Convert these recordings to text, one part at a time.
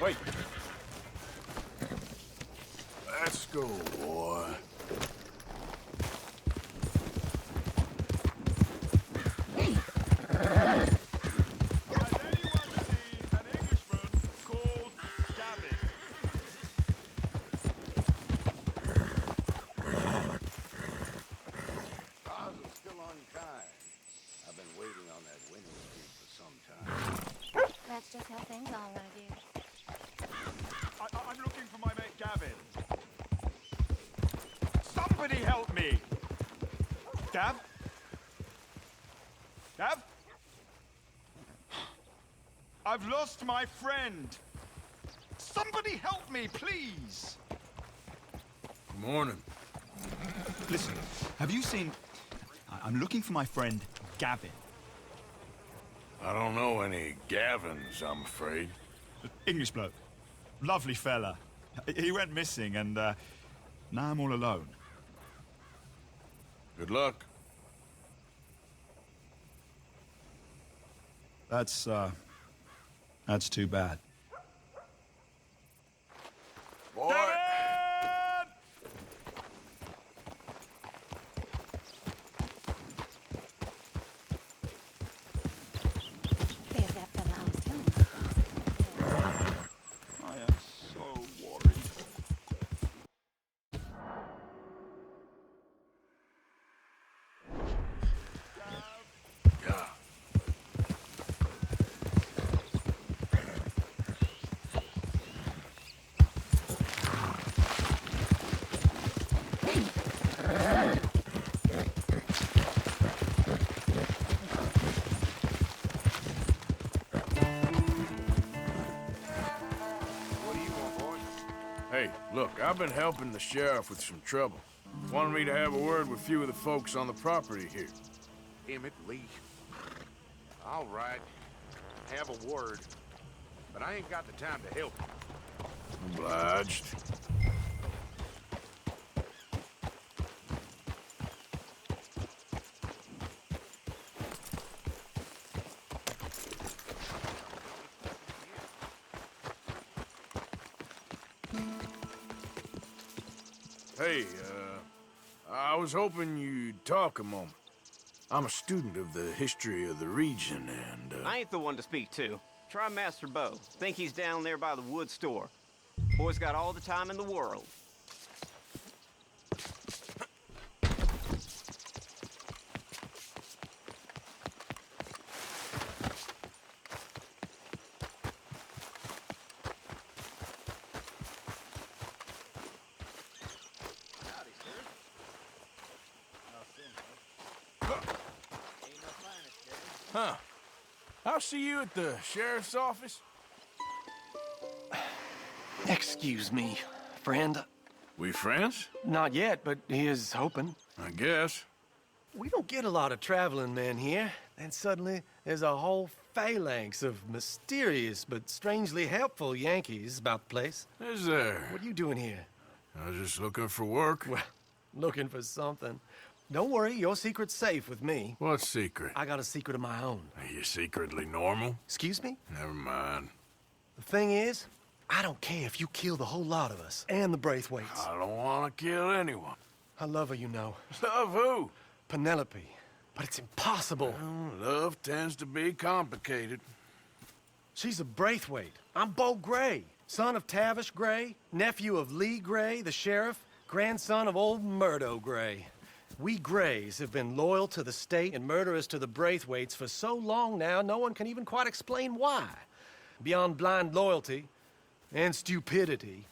Wait. Let's go, boy. That's just how things are around here. I'm looking for my mate Gavin. Somebody help me! Gav? Gav? I've lost my friend. Somebody help me, please! Good morning. Listen, have you seen... I'm looking for my friend Gavin. I don't know any Gavins, I'm afraid. English bloke. Lovely fella. He went missing and now I'm all alone. Good luck. That's too bad. Boy! There's that fella I was telling you. I am so worried. Yeah. Hey, look, I've been helping the sheriff with some trouble. Wanted me to have a word with a few of the folks on the property here. Emmett Lee. All right. Have a word. But I ain't got the time to help you. Obliged. Hey, I was hoping you'd talk a moment. I'm a student of the history of the region, and, I ain't the one to speak to. Try Master Bo. Think he's down there by the wood store. Boy's got all the time in the world. Huh. I'll see you at the sheriff's office. Excuse me, friend. We friends? Not yet, but here's hoping. I guess. We don't get a lot of traveling men here. Then suddenly, there's a whole phalanx of mysterious but strangely helpful Yankees about the place. Is there? What are you doing here? I was just looking for work. Well, looking for something. Don't worry, your secret's safe with me. What secret? I got a secret of my own. Are you secretly normal? Excuse me? Never mind. The thing is, I don't care if you kill the whole lot of us and the Braithwaites. I don't want to kill anyone. I love her, you know. Love who? Penelope. But it's impossible. Well, love tends to be complicated. She's a Braithwaite. I'm Bo Gray, son of Tavish Gray, nephew of Lee Gray, the sheriff, grandson of old Murdo Gray. We Grays have been loyal to the state and murderous to the Braithwaites for so long now, no one can even quite explain why. Beyond blind loyalty and stupidity,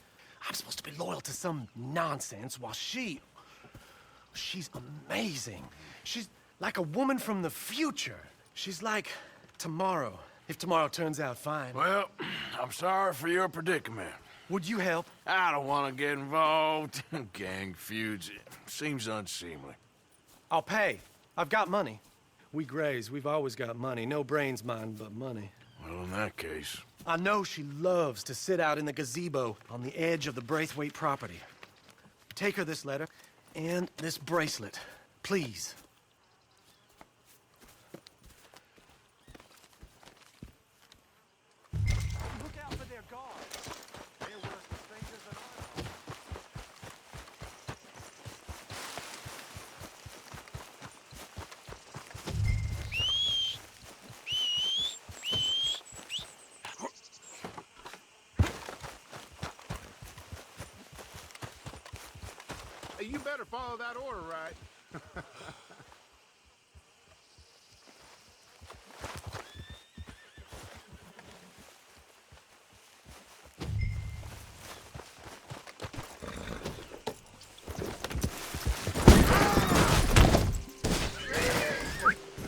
I'm supposed to be loyal to some nonsense while she's amazing. She's like a woman from the future. She's like tomorrow, if tomorrow turns out fine. Well, I'm sorry for your predicament. Would you help? I don't want to get involved in gang feuds. It seems unseemly. I'll pay. I've got money. We Grays, we've always got money. No brains, mind, but money. Well, in that case... I know she loves to sit out in the gazebo on the edge of the Braithwaite property. Take her this letter and this bracelet, please. Look out for their guards. better follow that order right.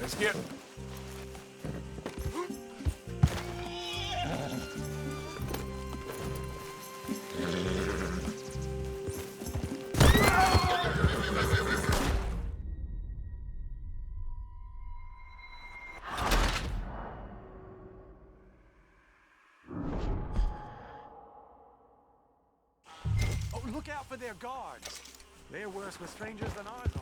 Let's get... Oh, look out for their guards. They're worse with strangers than ours are.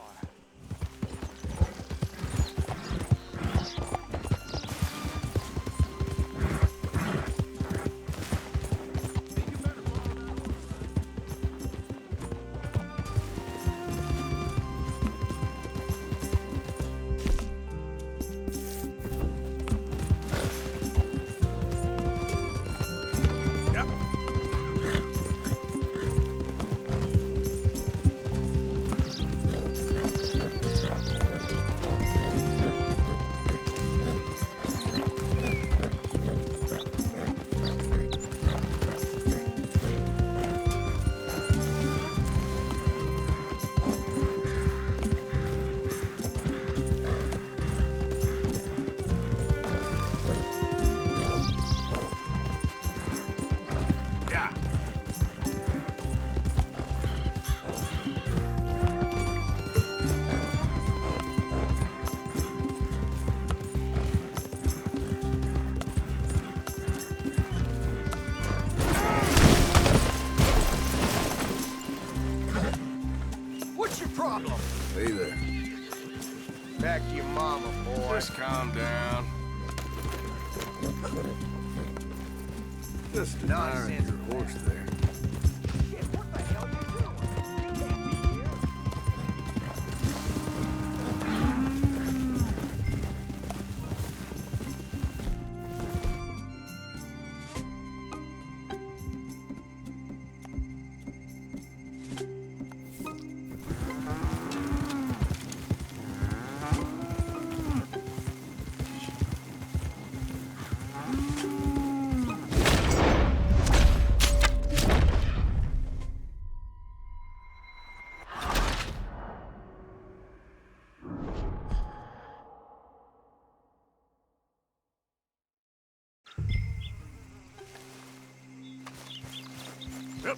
Hey there. Back to your mama, boy. Just calm down. Just admiring your horse there. What the hell are you doing? You can't be here. Yep.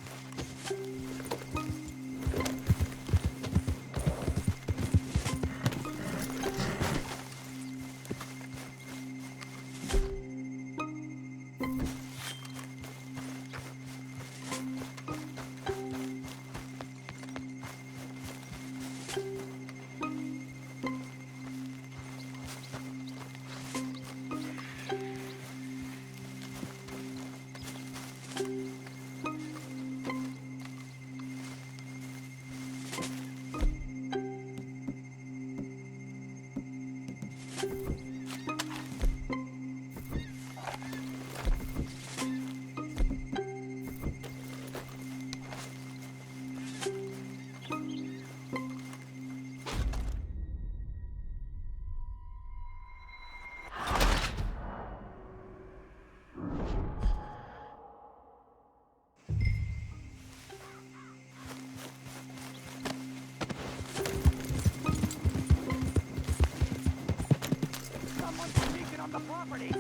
Someone's sneaking on the property.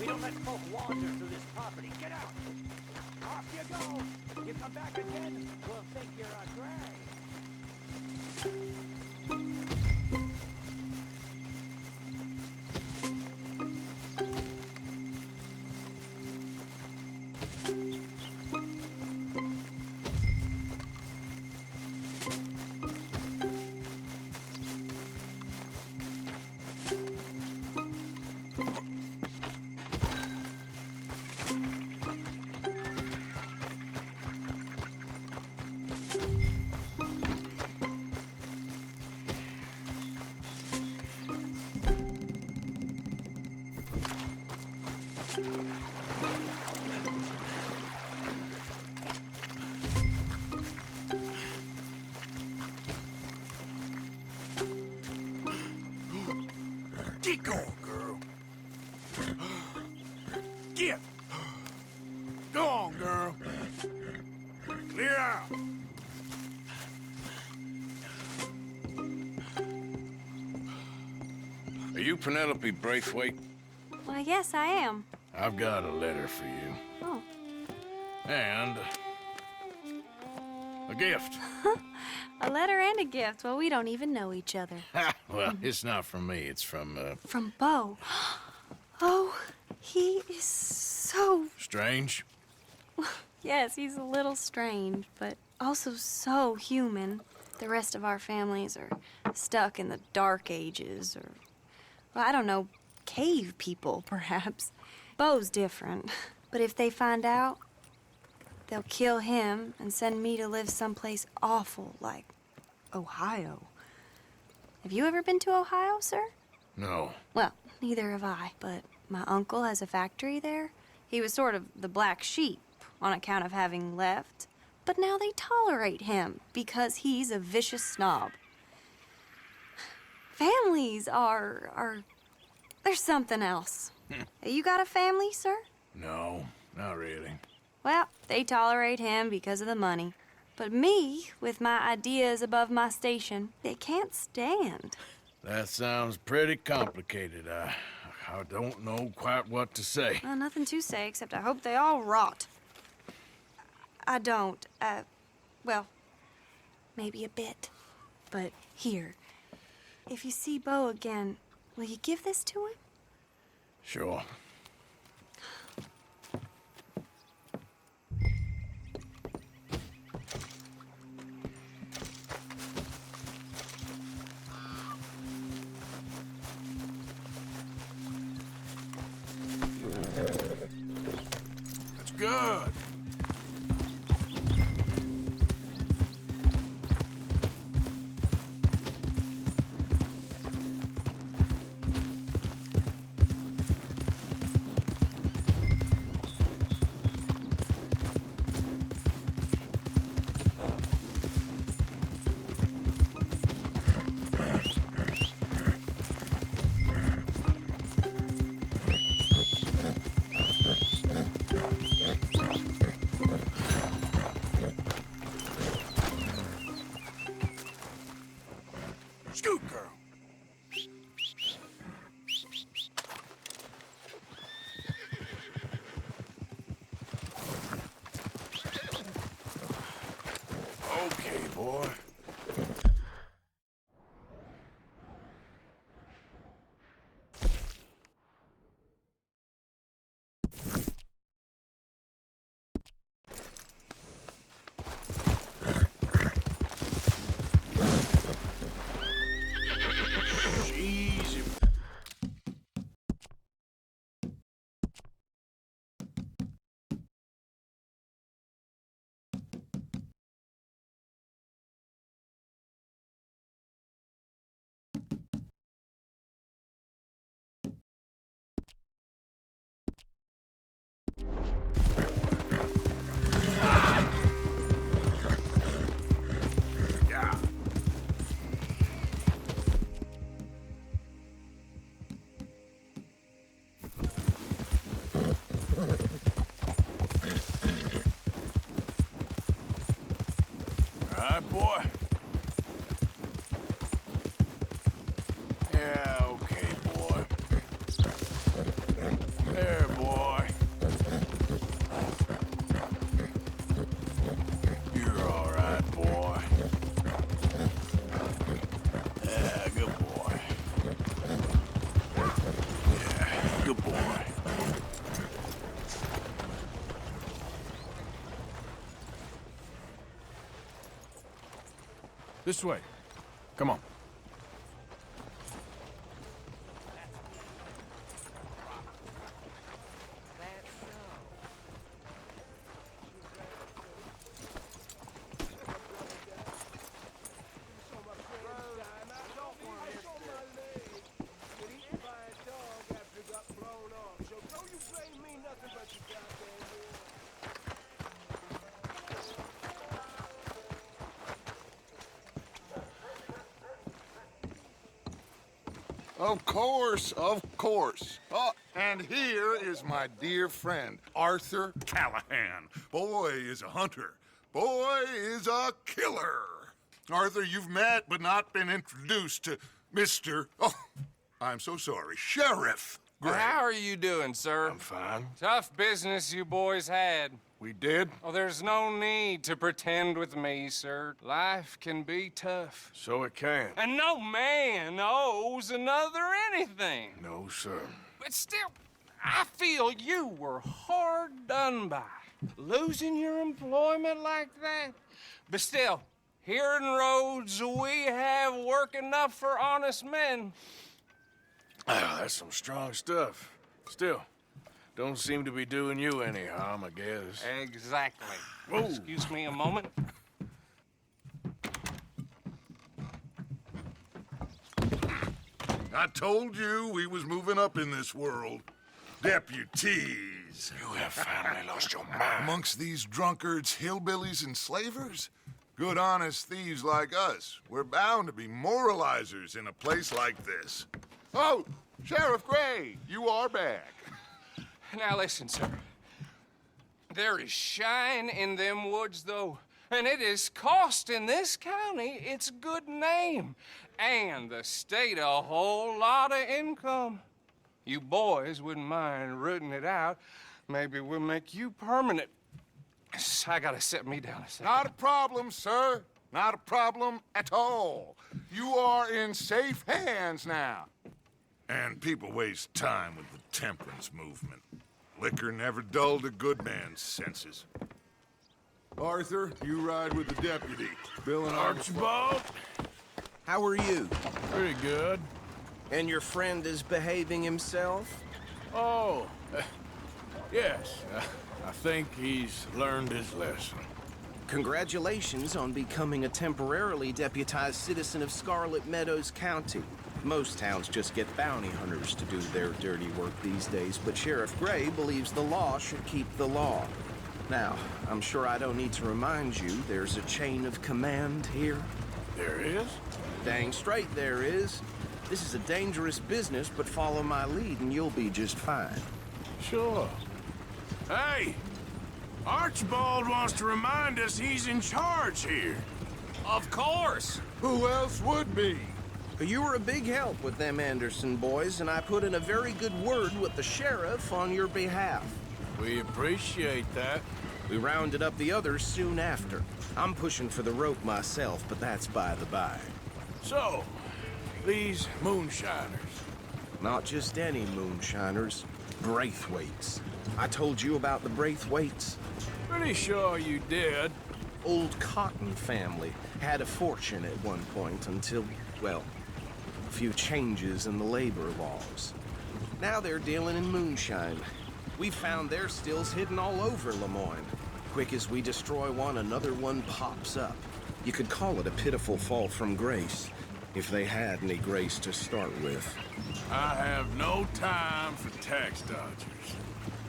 We don't let folk wander through this property. Get out! Off you go! You come back again, we'll think you're a gray. on, girl. Get! Go on, girl. Clear out. Are you Penelope Braithwaite? Well, yes, I am. I've got a letter for you. Oh. And a gift. A letter and a gift. Well, we don't even know each other. Well, it's not from me. It's from, From Bo. Oh, he is so... Strange. Yes, he's a little strange, but also so human. The rest of our families are stuck in the dark ages, or, well, I don't know, cave people, perhaps. Bo's different. But if they find out, they'll kill him and send me to live someplace awful like Ohio. Have you ever been to Ohio, sir? No. Well, neither have I, but my uncle has a factory there. He was sort of the black sheep on account of having left, but now they tolerate him because he's a vicious snob. Families are there's something else. You got a family, sir? No, not really. Well, they tolerate him because of the money. But me, with my ideas above my station, they can't stand. That sounds pretty complicated. I don't know quite what to say. Well, nothing to say, except I hope they all rot. I don't, well, maybe a bit. But here, if you see Bo again, will you give this to him? Sure. That's good. Scoot, girl. Okay, boy. Easy. Yeah. All right, boy. Yeah, okay, boy. There, boy. You're all right, boy. Yeah, good boy. Yeah, good boy. This way. Come on. Of course, of course. Oh, and here is my dear friend, Arthur Callahan. Boy is a hunter. Boy is a killer. Arthur, you've met but not been introduced to Mr. Oh, I'm so sorry, Sheriff Gray. How are you doing, sir? I'm fine. Tough business you boys had. We did? Oh, there's no need to pretend with me, sir. Life can be tough. So it can. And no man owes another anything. No, sir. But still, I feel you were hard done by. Losing your employment like that. But still, here in Rhodes, we have work enough for honest men. Ah, that's some strong stuff. Still, don't seem to be doing you any harm, I guess. Exactly. Whoa. Excuse me a moment. I told you we was moving up in this world. Deputies. You have finally lost your mind. Amongst these drunkards, hillbillies, and slavers? Good, honest thieves like us. We're bound to be moralizers in a place like this. Oh, Sheriff Gray, you are back. Now listen, sir. There is shine in them woods, though, and it is costing this county its good name and the state a whole lot of income. You boys wouldn't mind rooting it out. Maybe we'll make you permanent. I gotta sit me down a second. Not a problem, sir. Not a problem at all. You are in safe hands now. And people waste time with the temperance movement. Liquor never dulled a good man's senses. Arthur, you ride with the deputy. Bill and Archibald? How are you? Pretty good. And your friend is behaving himself? Oh, yes. I think he's learned his lesson. Congratulations on becoming a temporarily deputized citizen of Scarlet Meadows County. Most towns just get bounty hunters to do their dirty work these days, but Sheriff Gray believes the law should keep the law. Now, I'm sure I don't need to remind you there's a chain of command here. There is? Dang straight there is. This is a dangerous business, but follow my lead and you'll be just fine. Sure. Hey! Archibald wants to remind us he's in charge here. Of course. Who else would be? You were a big help with them Anderson boys, and I put in a very good word with the sheriff on your behalf. We appreciate that. We rounded up the others soon after. I'm pushing for the rope myself, but that's by the by. So, these moonshiners. Not just any moonshiners, Braithwaites. I told you about the Braithwaites? Pretty sure you did. Old Cotton family had a fortune at one point until, well, a few changes in the labor laws. Now they're dealing in moonshine. We found their stills hidden all over Lemoyne. Quick as we destroy one, another one pops up. You could call it a pitiful fall from grace, if they had any grace to start with. I have no time for tax dodgers.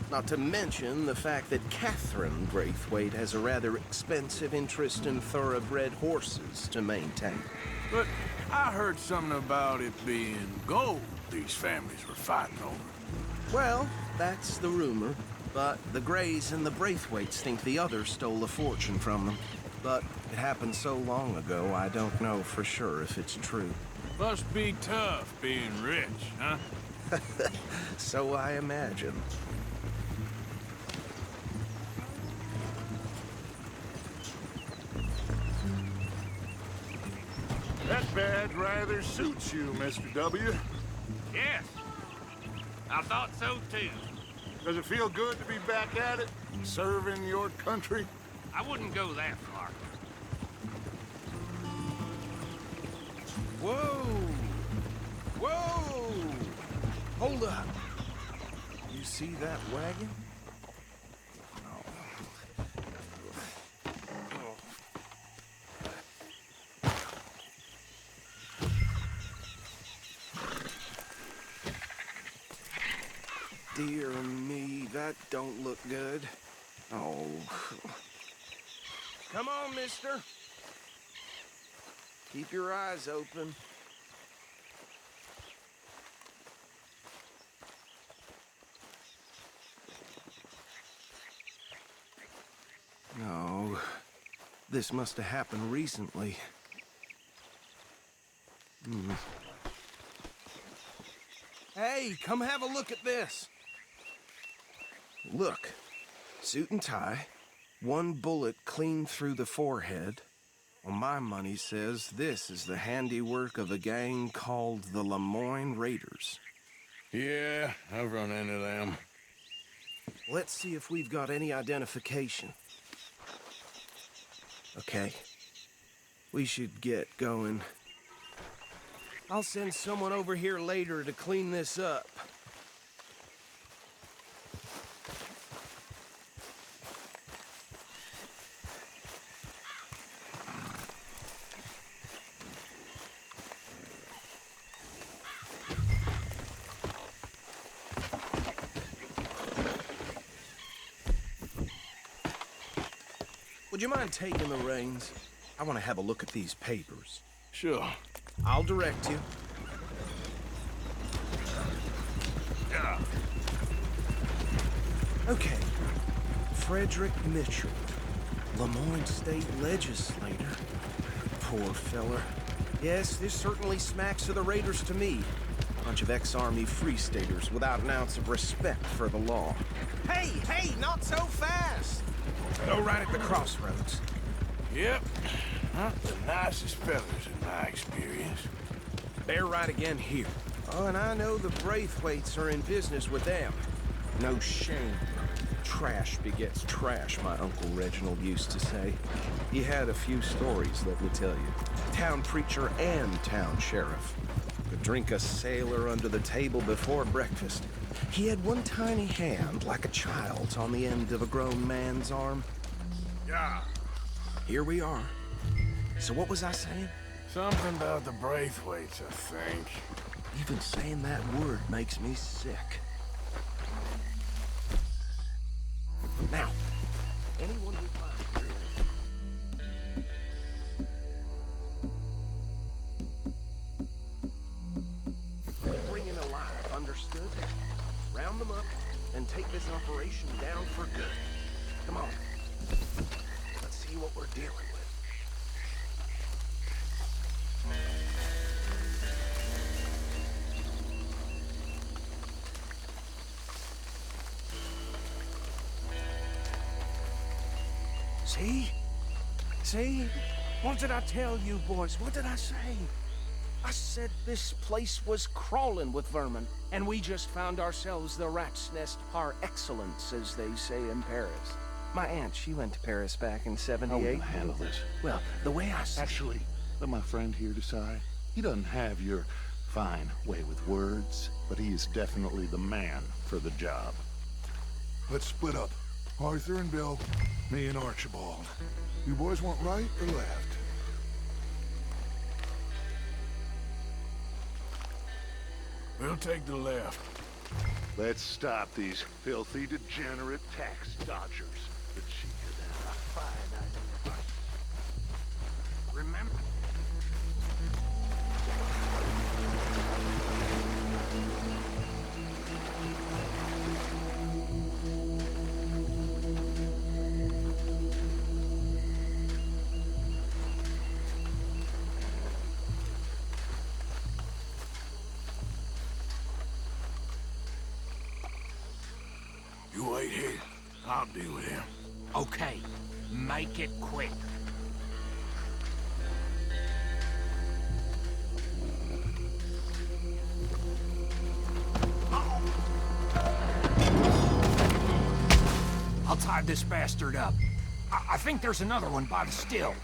Not to mention the fact that Catherine Braithwaite has a rather expensive interest in thoroughbred horses to maintain. But I heard something about it being gold these families were fighting over. Well, that's the rumor. But the Grays and the Braithwaites think the others stole a fortune from them. But it happened so long ago, I don't know for sure if it's true. Must be tough being rich, huh? So I imagine. That badge rather suits you, Mr. W. Yes. I thought so too. Does it feel good to be back at it, serving your country? I wouldn't go that far. Whoa! Whoa! Hold up. You see that wagon? Dear me, that don't look good. Oh. Come on, mister. Keep your eyes open. this must have happened recently. Hey, come have a look at this. Look, suit and tie, one bullet clean through the forehead. Well, my money says this is the handiwork of a gang called the Lemoyne Raiders. Yeah, I've run into them. Let's see if we've got any identification. Okay. We should get going. I'll send someone over here later to clean this up. Would you mind taking the reins? I want to have a look at these papers. Sure. I'll direct you. Yeah. Okay. Frederick Mitchell, Lemoyne State Legislator. Poor feller. Yes, this certainly smacks of the Raiders to me. Bunch of ex-Army Free Staters without an ounce of respect for the law. Hey, hey, not so fast! Go right at the crossroads. Yep. Not the nicest fellas in my experience. Bear right again here. Oh, and I know the Braithwaites are in business with them. No shame. Trash begets trash, my Uncle Reginald used to say. He had a few stories, let me tell you. Town preacher and town sheriff. Could drink a sailor under the table before breakfast. He had one tiny hand, like a child's, on the end of a grown man's arm. Yeah. Here we are. So what was I saying? Something about the Braithwaites, I think. Even saying that word makes me sick. Now, anyone we find here, bring in alive, understood? Round them up and take this operation down for good. Come on. Let's see what we're dealing with. See? See? What did I tell you, boys? What did I say? I said this place was crawling with vermin, and we just found ourselves the rat's nest par excellence, as they say in Paris. My aunt, she went to Paris back in '78. How are we gonna handle this? Well, the way I see Actually, let my friend here decide. He doesn't have your fine way with words, but he is definitely the man for the job. Let's split up. Arthur and Bill, me and Archibald. You boys want right or left? We'll take the left. Let's stop these filthy, degenerate tax dodgers. The cheekier than a fine idea. Remember? You wait here. I'll deal with him. Okay, make it quick. I'll tie this bastard up. I think there's another one by the still.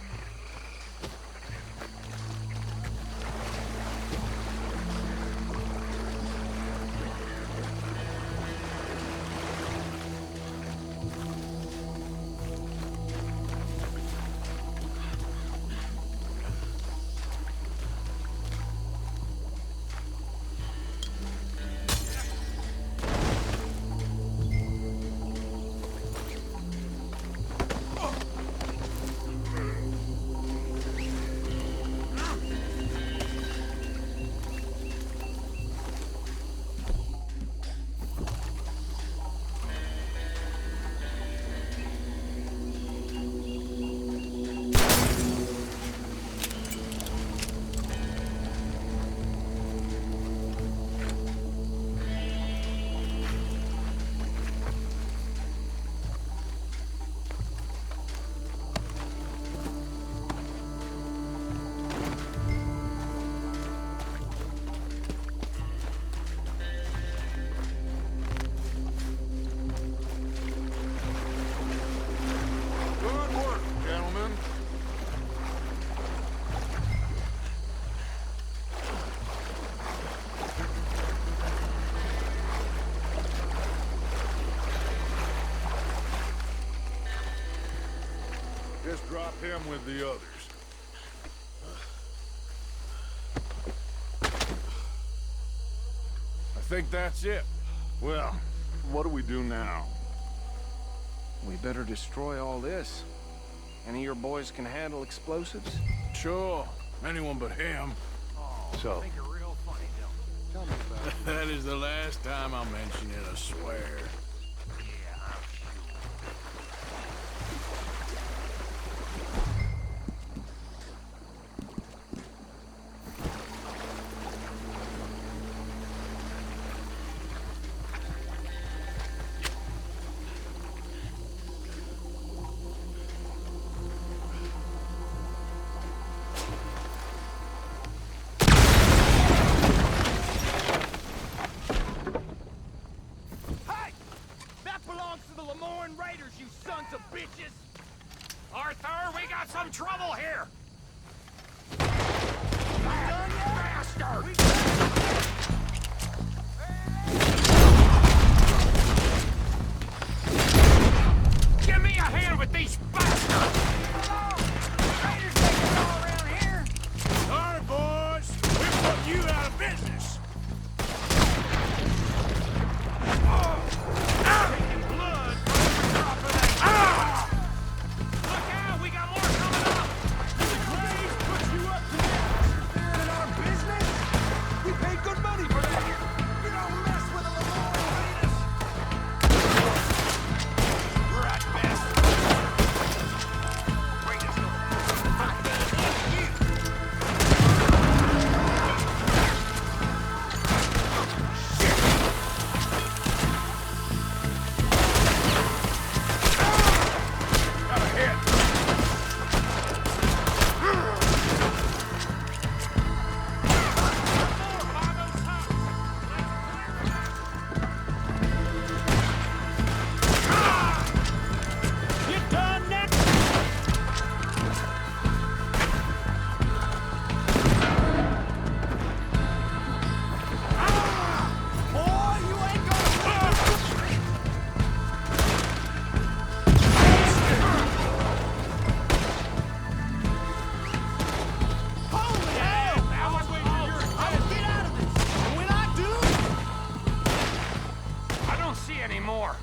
just drop him with the others. I think that's it. Well, what do we do now? We better destroy all this. Any of your boys can handle explosives? Sure. Anyone but him. So, I think you're real funny, Dylan. tell me about it. That is the last time I mention it, I swear. Yeah, I'm sure. Arthur, we got some trouble here! Give me a hand with these bastards! Raiders taking it all around here! Sorry, boys. We put you out of business. Taking blood from every drop of that. Look out, we got more coming up! The Grays put you up to interfering in our business? We paid good money for that. You don't mess with the Lamar Raiders. Right, bastard. Raiders don't fight back like you. Got a hit. You done now? Boy, you ain't gonna Holy hell! Now I'm waiting for your I'll get out of this. And when I do, I don't see any more.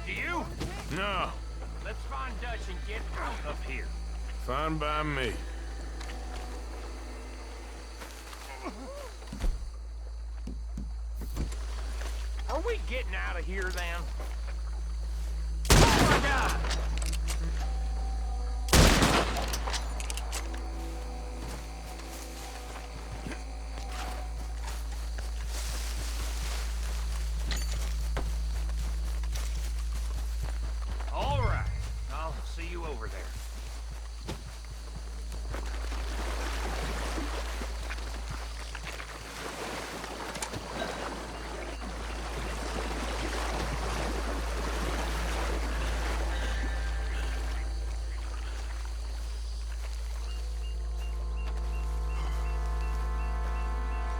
Do you? No. Let's find Dutch and get out of here. Fine by me. Are we getting out of here then? Oh my God! All right. I'll see you over there.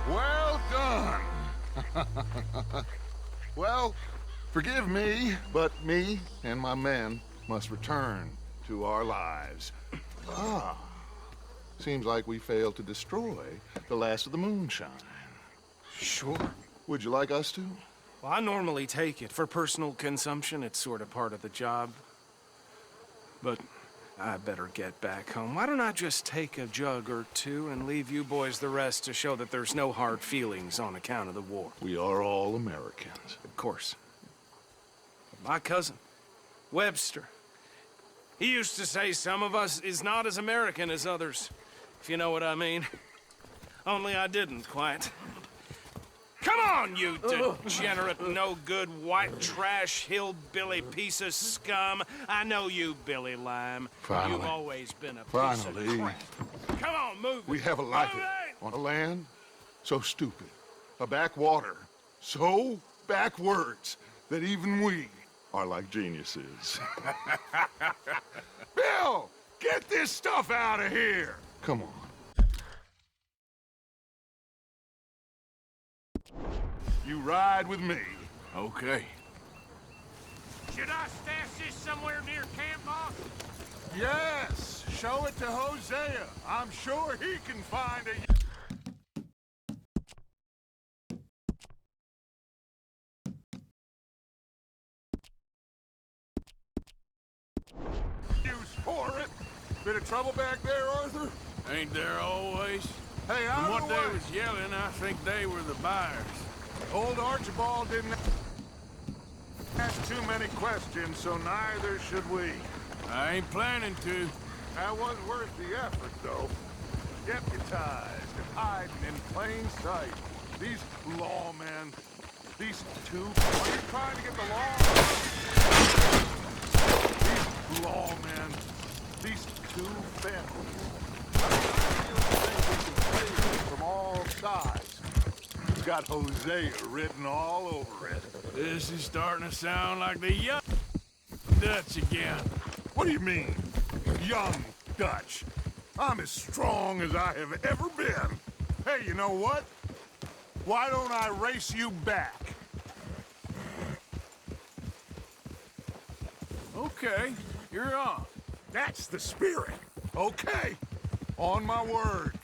Well done. Well, forgive me, but me and my men must return to our lives. Seems like we failed to destroy the last of the moonshine. Sure. Would you like us to? Well, I normally take it for personal consumption. It's sort of part of the job. But I better get back home. Why don't I just take a jug or two and leave you boys the rest to show that there's no hard feelings on account of the war? We are all Americans. Of course. My cousin, Webster, he used to say some of us is not as American as others, if you know what I mean. Only I didn't quite. Come on, you degenerate, no-good, white trash, hillbilly piece of scum. I know you, Billy Lime. Finally. You've always been a piece Finally. of crap. Come on, move it. We have a life Move it! on a land so stupid, a backwater so backwards that even we are like geniuses. Bill, get this stuff out of here! Come on. You ride with me. Okay. Should I stash this somewhere near camp, boss? Yes, show it to Hosea. I'm sure he can find a... use for it. Bit of trouble back there, Arthur? Ain't there always? Hey, From out what of the they way. was yelling, I think they were the buyers. Old Archibald didn't ask too many questions, so neither should we. I ain't planning to. That was worth the effort, though. Deputized and hiding in plain sight. These lawmen, these two... Are you trying to get the law? These lawmen, these two families. From all sides. It's got Hosea written all over it. This is starting to sound like the young Dutch again. What do you mean, young Dutch? I'm as strong as I have ever been. Hey, you know what? Why don't I race you back? Okay, you're on. That's the spirit. Okay, on my word.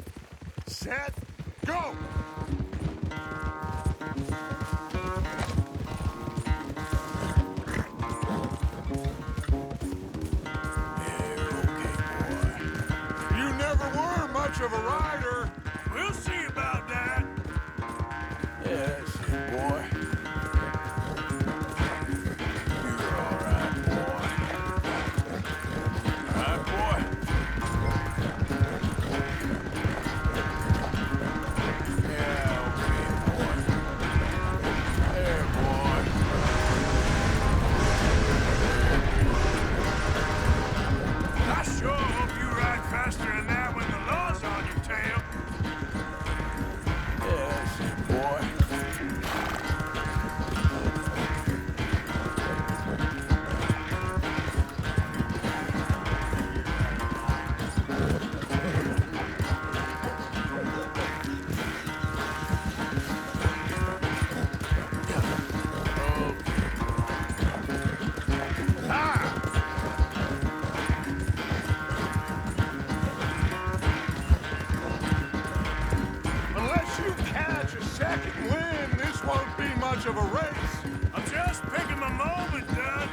Set, go! You never were much of a rider. We'll see about that. Yeah, that's it, boy. You're all right, boy. All right, boy. Yeah, okay, boy. There, boy. I sure hope you ride faster than that when the law's on your tail. Yeah, that's it, boy. Unless you catch a second wind, this won't be much of a race. I'm just picking my moment, Dutch.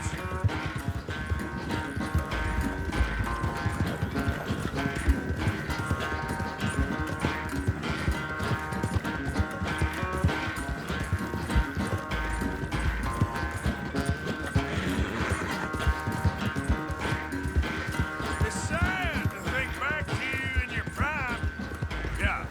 It's sad to think back to you in your prime. Yeah.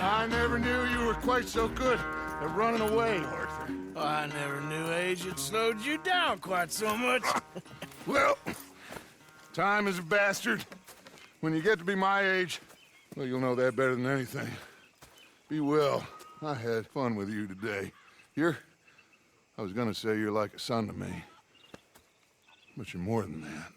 I never knew you were quite so good at running away, Arthur. I never knew age had slowed you down quite so much. Well, time is a bastard. When you get to be my age, well, you'll know that better than anything. Be well. I had fun with you today. I was gonna say you're like a son to me. But you're more than that.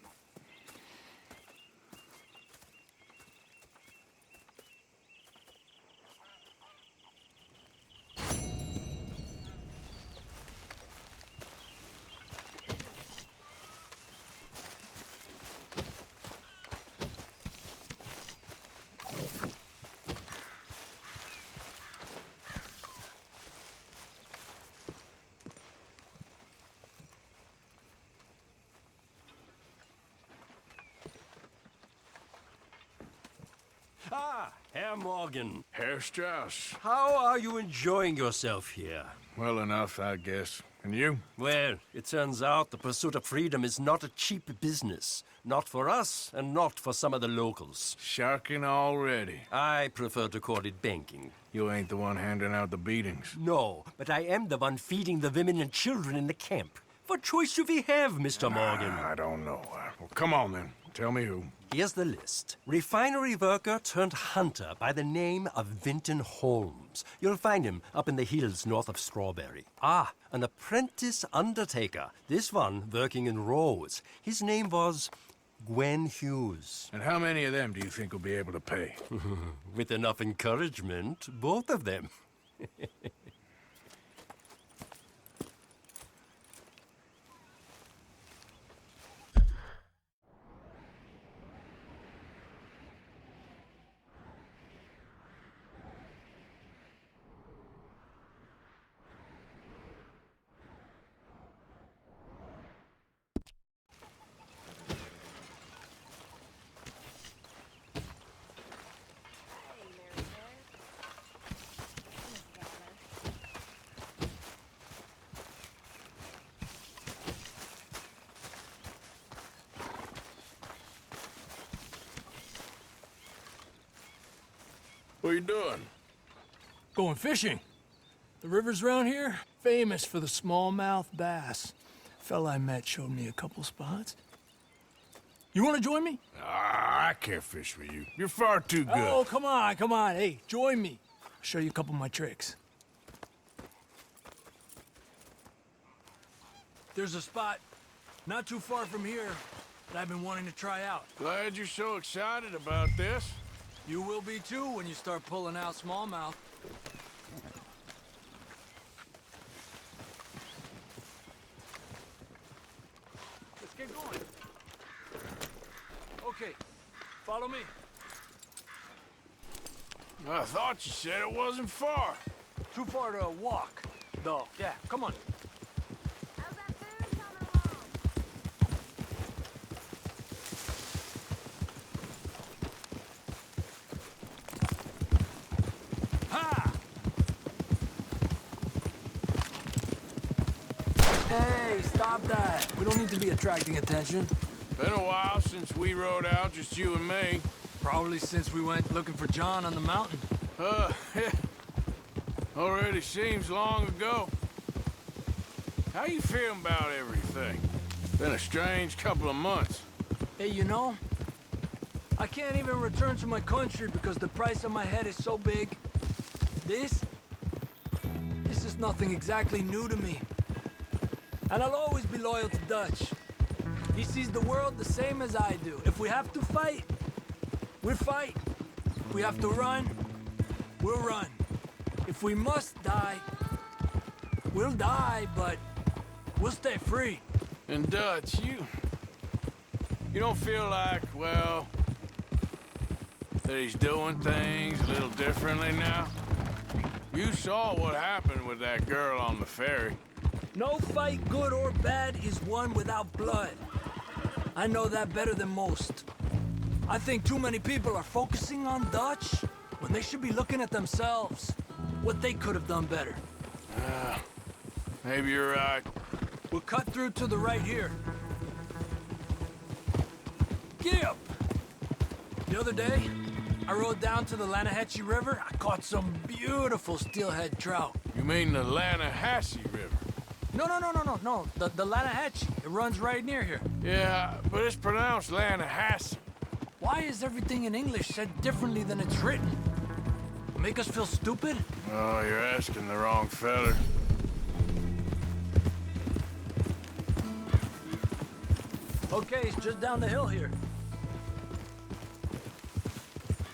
Ah, Herr Morgan. Herr Strauss. How are you enjoying yourself here? Well enough, I guess. And you? Well, it turns out the pursuit of freedom is not a cheap business. Not for us, and not for some of the locals. Sharking already. I prefer to call it banking. You ain't the one handing out the beatings. No, but I am the one feeding the women and children in the camp. What choice do we have, Mr. Morgan? I don't know. Well, come on, then. Tell me who. Here's the list. Refinery worker turned hunter by the name of Vinton Holmes. You'll find him up in the hills north of Strawberry. Ah, an apprentice undertaker. This one working in Rose. His name was Gwen Hughes. And how many of them do you think will be able to pay? With enough encouragement, both of them. What are you doing? Going fishing. The rivers around here, famous for the smallmouth bass. Fella I met showed me a couple spots. You want to join me? I can't fish with you. You're far too good. Oh, come on, come on. Hey, join me. I'll show you a couple of my tricks. There's a spot not too far from here that I've been wanting to try out. Glad you're so excited about this. You will be too when you start pulling out smallmouth. Let's get going. Okay, follow me. I thought you said it wasn't far. Too far to walk, though. Yeah, come on. Hey, stop that. We don't need to be attracting attention. Been a while since we rode out, just you and me. Probably since we went looking for John on the mountain. Yeah. Already seems long ago. How you feeling about everything? Been a strange couple of months. Hey, you know, I can't even return to my country because the price on my head is so big. This is nothing exactly new to me. And I'll always be loyal to Dutch. He sees the world the same as I do. If we have to fight, we'll fight. If we have to run, we'll run. If we must die, we'll die, but we'll stay free. And Dutch, you don't feel like, well, that he's doing things a little differently now? You saw what happened with that girl on the ferry. No fight, good or bad, is won without blood. I know that better than most. I think too many people are focusing on Dutch when they should be looking at themselves, what they could have done better. Maybe you're right. We'll cut through to the right here. Giddy up! The other day, I rode down to the Lanahatchee River. I caught some beautiful steelhead trout. You mean the Lanahatchee River? No. The Lanahatchee. It runs right near here. Yeah, but it's pronounced Lanahatchee. Why is everything in English said differently than it's written? Make us feel stupid? Oh, you're asking the wrong fella. Okay, it's just down the hill here.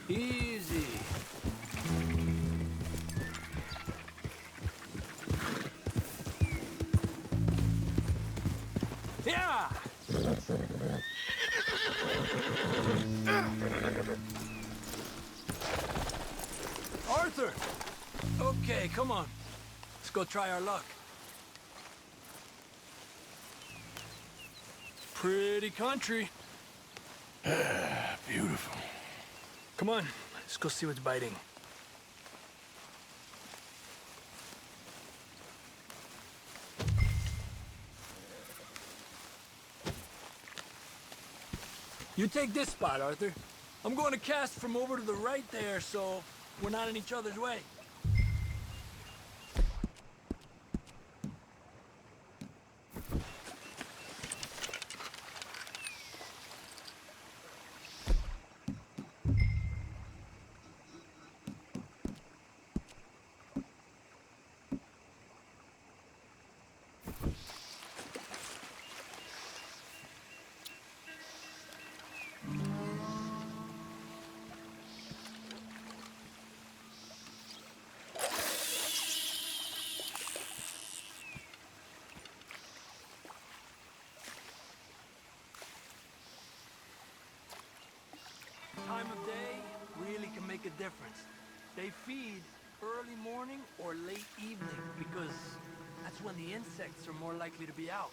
Easy. Yeah! Arthur! Okay, come on. Let's go try our luck. Pretty country. Beautiful. Come on, let's go see what's biting. You take this spot, Arthur. I'm going to cast from over to the right there, so we're not in each other's way. difference. They feed early morning or late evening because that's when the insects are more likely to be out.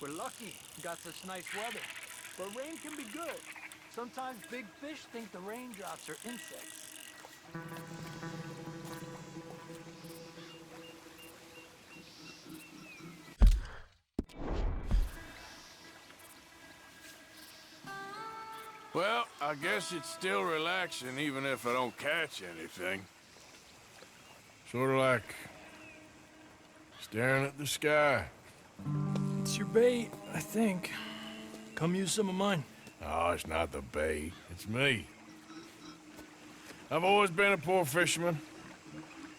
We're lucky we got such nice weather, but rain can be good. Sometimes big fish think the raindrops are insects. Well, I guess it's still relaxing even if I don't catch anything. Sort of like staring at the sky. It's your bait, I think. Come use some of mine. Oh, it's not the bait. It's me. I've always been a poor fisherman,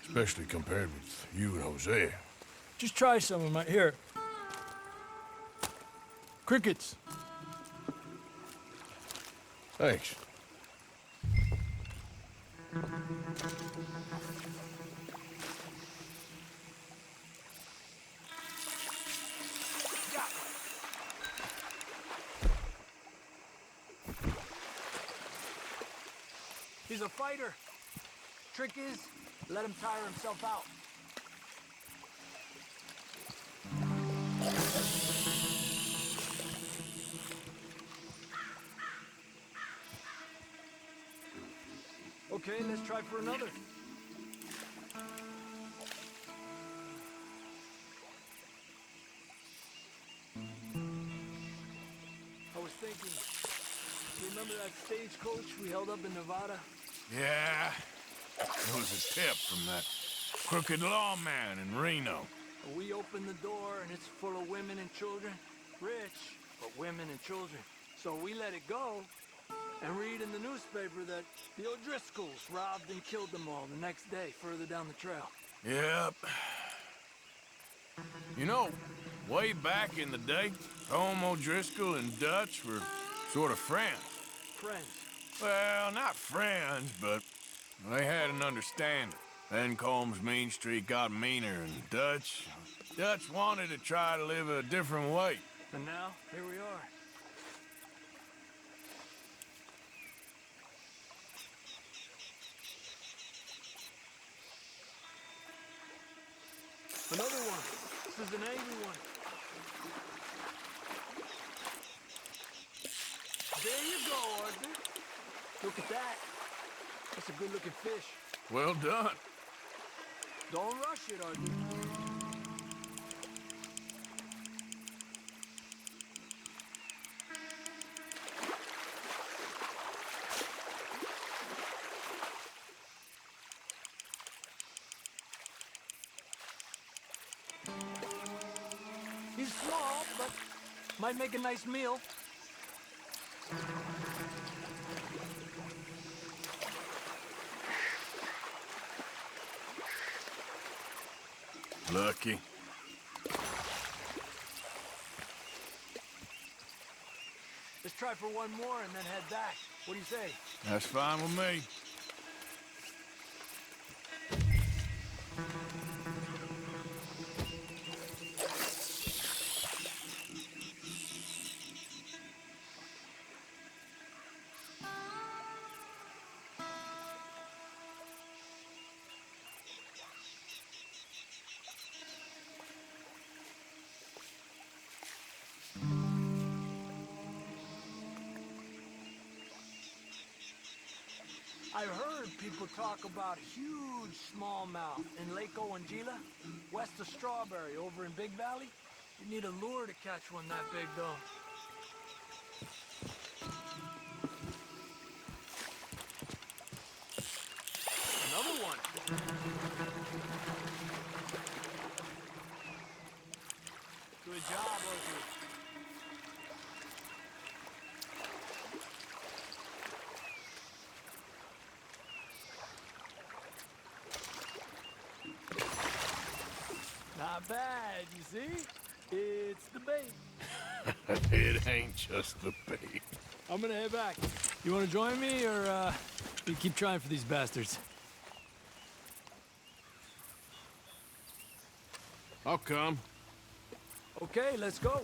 especially compared with you and Hosea. Just try some of mine. Here. Crickets. Thanks. He's a fighter. Trick is, let him tire himself out. Okay, let's try for another. I was thinking, remember that stagecoach we held up in Nevada? Yeah, it was a tip from that crooked lawman in Reno. We opened the door and it's full of women and children. Rich, but women and children. So we let it go and read in the newspaper that the O'Driscolls robbed and killed them all the next day further down the trail. Yep. You know, way back in the day, Tom O'Driscoll and Dutch were sort of friends. Friends? Well, not friends, but they had an understanding. Then Combs' mean streak got meaner, and Dutch wanted to try to live a different way. And now, here we are. Another one. This is an angry one. There you go, Arthur. Look at that. That's a good-looking fish. Well done. Don't rush it, Arthur. He's small, but might make a nice meal. Lucky. Let's try for one more and then head back. What do you say? That's fine with me. I've heard people talk about huge smallmouth in Lake Owanjila, west of Strawberry, over in Big Valley. You need a lure to catch one that big, though. Another one. Good job, Arthur. Not bad, you see? It's the bait. It ain't just the bait. I'm gonna head back. You wanna join me, or we keep trying for these bastards? I'll come. Okay, let's go.